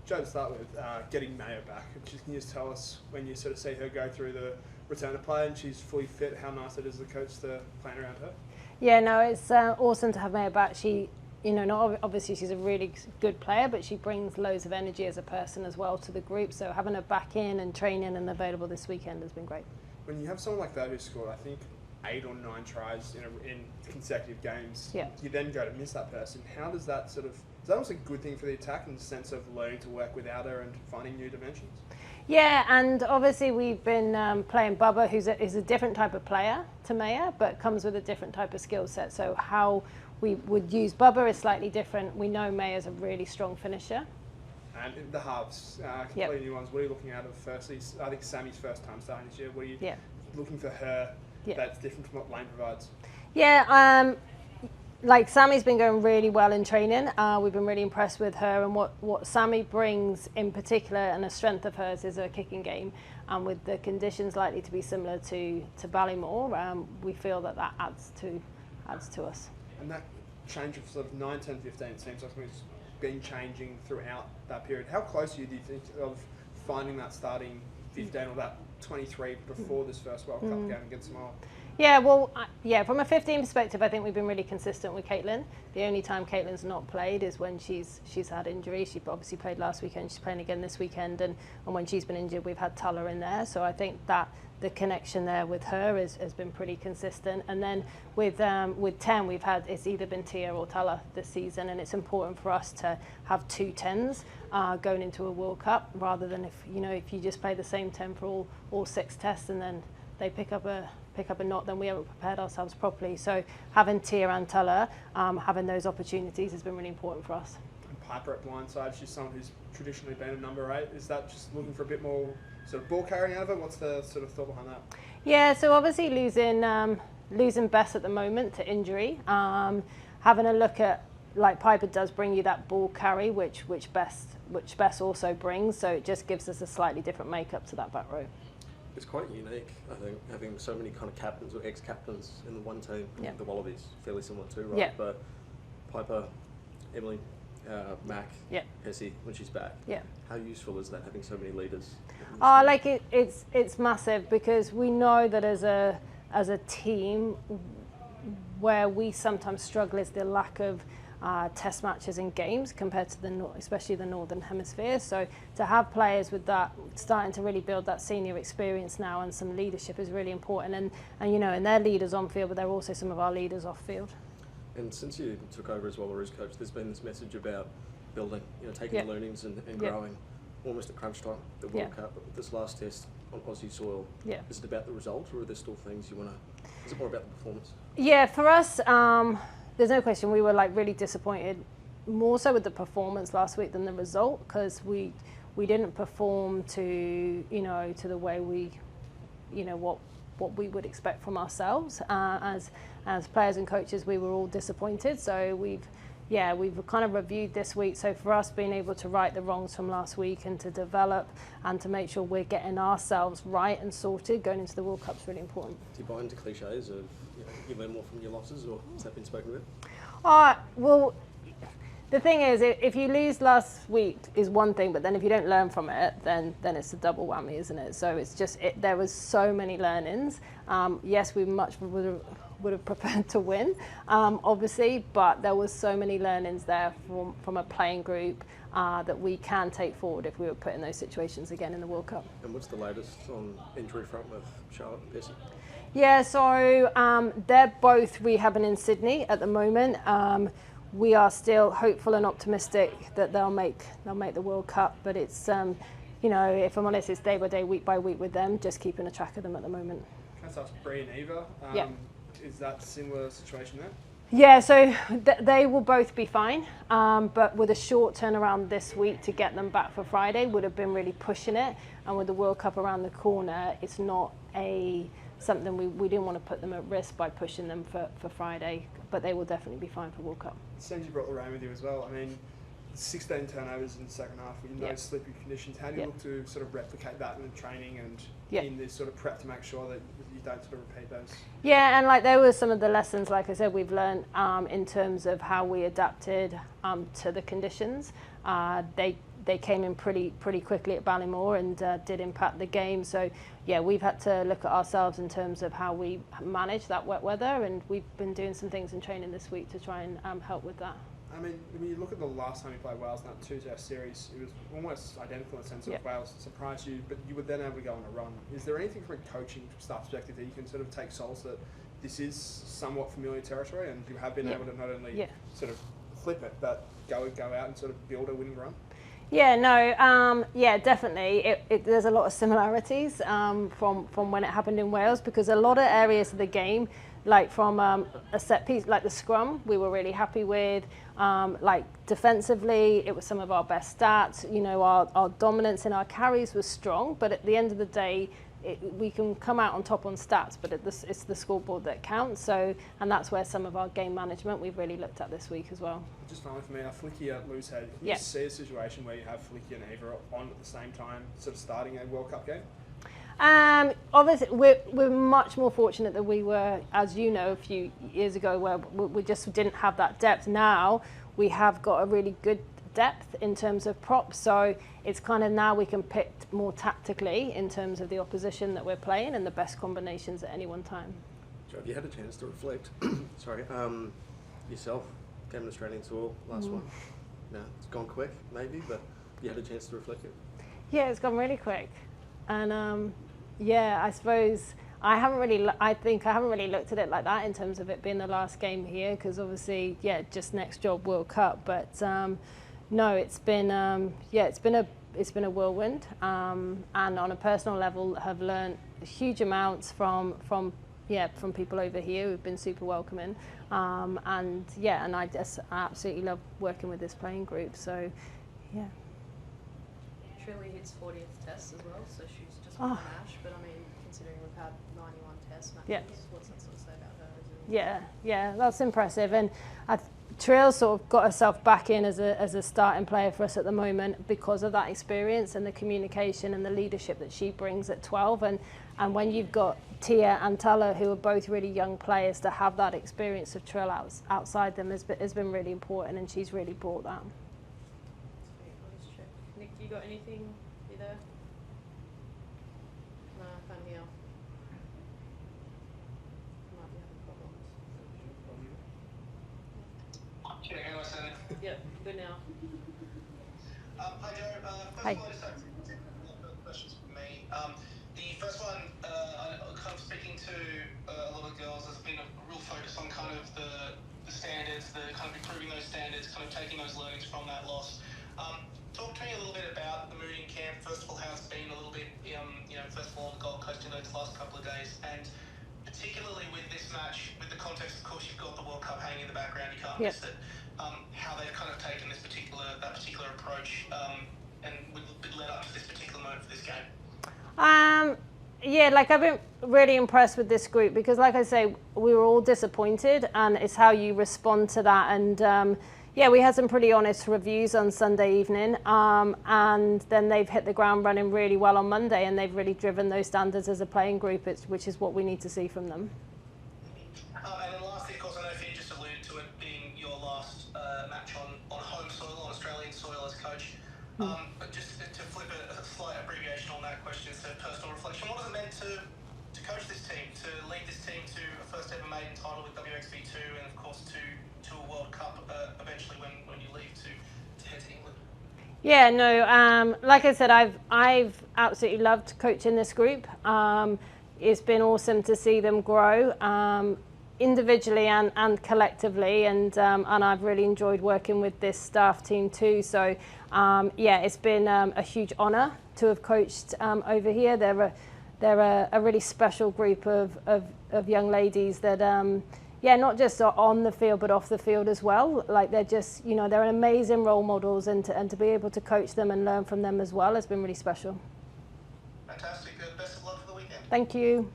Joe, to start with, getting Mayo back, can you just tell us when you sort of see her go through the return to play and she's fully fit, how nice it is the coach to plan around her? Yeah, no, it's awesome to have Mayo back. She, not obviously she's a really good player, but she brings loads of energy as a person as well to the group. So having her back in and training and available this weekend has been great. When you have someone like that who scored, I think, 8 or 9 tries in consecutive games, you then go to miss that person. How does that is that almost a good thing for the attack in the sense of learning to work without her and finding new dimensions? Yeah, and obviously we've been playing Bubba, who's a different type of player to Maya, but comes with a different type of skill set. So how we would use Bubba is slightly different. We know Maya's a really strong finisher. And the halves, completely new ones. What are you looking at? Firstly, I think Sammy's first time starting this year. What are you looking for her that's different from what Lane provides? Yeah, like Sammy's been going really well in training. We've been really impressed with her, and what Sammy brings in particular, and a strength of hers, is her kicking game. And with the conditions likely to be similar to Ballymore, we feel that adds to us. And that change of sort of 9, 10, 15, it seems like it's been changing throughout that period. How close do you think of finding that starting 15 or that 23 before this first World Cup game against Samoa? Yeah, well, from a 15 perspective, I think we've been really consistent with Caitlin. The only time Caitlin's not played is when she's had injury. She obviously played last weekend, she's playing again this weekend, and when she's been injured, we've had Tuller in there. So I think that the connection there with her has been pretty consistent. And then with 10, it's either been Tia or Tuller this season, and it's important for us to have 2 10s going into a World Cup, rather than if you just play the same 10 for all 6 tests and then they pick up a knot, then we haven't prepared ourselves properly. So having Tia and Tuller, having those opportunities has been really important for us. And Piper at blindside, she's someone who's traditionally been a number 8. Is that just looking for a bit more sort of ball carrying over? What's the sort of thought behind that? Yeah, so obviously losing Bess at the moment to injury, having a look at, like, Piper does bring you that ball carry, which Bess also brings. So it just gives us a slightly different makeup to that back row. It's quite unique, I think, having so many kind of captains or ex-captains in the one team. The Wallabies, fairly similar too, right? But Piper, Emily, Mac, Hesse, when she's back. How useful is that, having so many leaders? It's massive, because we know that as a team, where we sometimes struggle is the lack of test matches and games compared to especially the Northern Hemisphere. So to have players with that, starting to really build that senior experience now and some leadership is really important. And and they're leaders on field, but they're also some of our leaders off field. And since you took over as Wallaroos coach, there's been this message about building, taking the learnings and growing, almost at crunch time, the World Cup. But this last test on Aussie soil, is it about the result, or are there still things you want to? Is it more about the performance? Yeah, for us. There's no question we were really disappointed, more so with the performance last week than the result, because we didn't perform to to the way we what we would expect from ourselves. As players and coaches, we were all disappointed. So we've kind of reviewed this week. So for us, being able to right the wrongs from last week and to develop and to make sure we're getting ourselves right and sorted going into the World Cup is really important. Do you buy into cliches of you learn more from your losses, or has that been spoken about? Well, the thing is, if you lose last week is one thing, but then if you don't learn from it, then it's a double whammy, isn't it? So it's just there was so many learnings. Yes, we much would have preferred to win, obviously, but there was so many learnings there from a playing group that we can take forward if we were put in those situations again in the World Cup. And what's the latest on injury front with Charlotte and Bessie? Yeah, so they're both rehabbing in Sydney at the moment. We are still hopeful and optimistic that they'll make the World Cup, but it's if I'm honest, it's day by day, week by week with them, just keeping a track of them at the moment. Can I ask Bree and Eva? Is that a similar situation there? Yeah, so they will both be fine, but with a short turnaround this week to get them back for Friday would have been really pushing it, and with the World Cup around the corner, it's not something we didn't want to put them at risk by pushing them for Friday, but they will definitely be fine for World Cup. It seems you brought Lorraine with you as well. I mean, 16 turnovers in the second half with no slippery conditions. How do you look to sort of replicate that in the training and in this sort of prep to make sure that you don't sort of repeat those? Yeah, and there were some of the lessons, like I said, we've learned in terms of how we adapted to the conditions. they came in pretty quickly at Ballymore and did impact the game. So yeah, we've had to look at ourselves in terms of how we manage that wet weather, and we've been doing some things in training this week to try and help with that. I mean, when you look at the last time you played Wales in that 2-test series, it was almost identical in the sense of Wales surprised you, but you were then able to go on a run. Is there anything from a coaching staff perspective that you can sort of take solace that this is somewhat familiar territory and you have been able to not only sort of flip it, but go out and sort of build a winning run? Yeah, no, yeah, definitely. There's a lot of similarities from when it happened in Wales, because a lot of areas of the game, like from a set piece, like the scrum, we were really happy with. Like defensively, it was some of our best stats. You know, our dominance in our carries was strong, but at the end of the day, we can come out on top on stats, but it's the scoreboard that counts. So, and that's where some of our game management we've really looked at this week as well. Just finally for me, Flicky at Loosehead. Can you see a situation where you have Flicky and Eva on at the same time, sort of starting a World Cup game? Obviously, we're much more fortunate than we were, as you know, a few years ago, where we just didn't have that depth. Now we have got a really good depth in terms of props, so it's kind of now we can pick more tactically in terms of the opposition that we're playing and the best combinations at any one time. Joe, have you had a chance to reflect? Sorry, yourself, came to Australian soil last one. No, it's gone quick, maybe, but you had a chance to reflect it. Yeah, it's gone really quick, and yeah, I suppose I haven't really looked at it like that in terms of it being the last game here, because obviously, yeah, just next job World Cup, but. No, it's been it's been a whirlwind, and on a personal level, have learned huge amounts from people over here who've been super welcoming, and I absolutely love working with this playing group. So, yeah. Trilly hits 40th test as well, so she's just won Ash. But I mean, considering we've had 91 test matches, what's that sort of say about her? Yeah, that's impressive, and Trill sort of got herself back in as a starting player for us at the moment because of that experience and the communication and the leadership that she brings at 12. And when you've got Tia and Tala, who are both really young players, to have that experience of Trill outside them has been really important, and she's really brought that. Nick, you got anything? You there? No, I can't hear. Might be having problems. Can you hear us? Yep, good now. Hi Joe. First of all, just questions from me. The first one, kind of speaking to a lot of girls, there's been a real focus on kind of the standards, the kind of improving those standards, kind of taking those learnings from that loss. Talk to me a little bit about the mood in camp. First of all, how it's been a little bit, first of all, on the Gold Coast in those last couple of days, and particularly with this match, with the context, of course, you've got the World Cup hanging in the background, you can't miss it. How they've kind of taken that particular approach, and led up to this particular moment for this game. Yeah, like I've been really impressed with this group because, like I say, we were all disappointed, and it's how you respond to that. And yeah, we had some pretty honest reviews on Sunday evening, and then they've hit the ground running really well on Monday, and they've really driven those standards as a playing group, which is what we need to see from them. And then lastly, of course, I know Finn just alluded to it being your last match on home soil, on Australian soil as coach. But just to flip a slight abbreviation on that question, so personal reflection, what has it meant to coach this team, to lead this team to a first ever maiden title with WXV2, and of course to a World Cup eventually when you leave to head to England? Yeah, no, like I said, I've absolutely loved coaching this group. It's been awesome to see them grow individually and collectively, and I've really enjoyed working with this staff team too. So yeah, it's been a huge honour to have coached over here. They're a really special group of young ladies that yeah, not just on the field but off the field as well. Like they're just, they're amazing role models, and to be able to coach them and learn from them as well has been really special. Fantastic. Best of luck for the weekend. Thank you.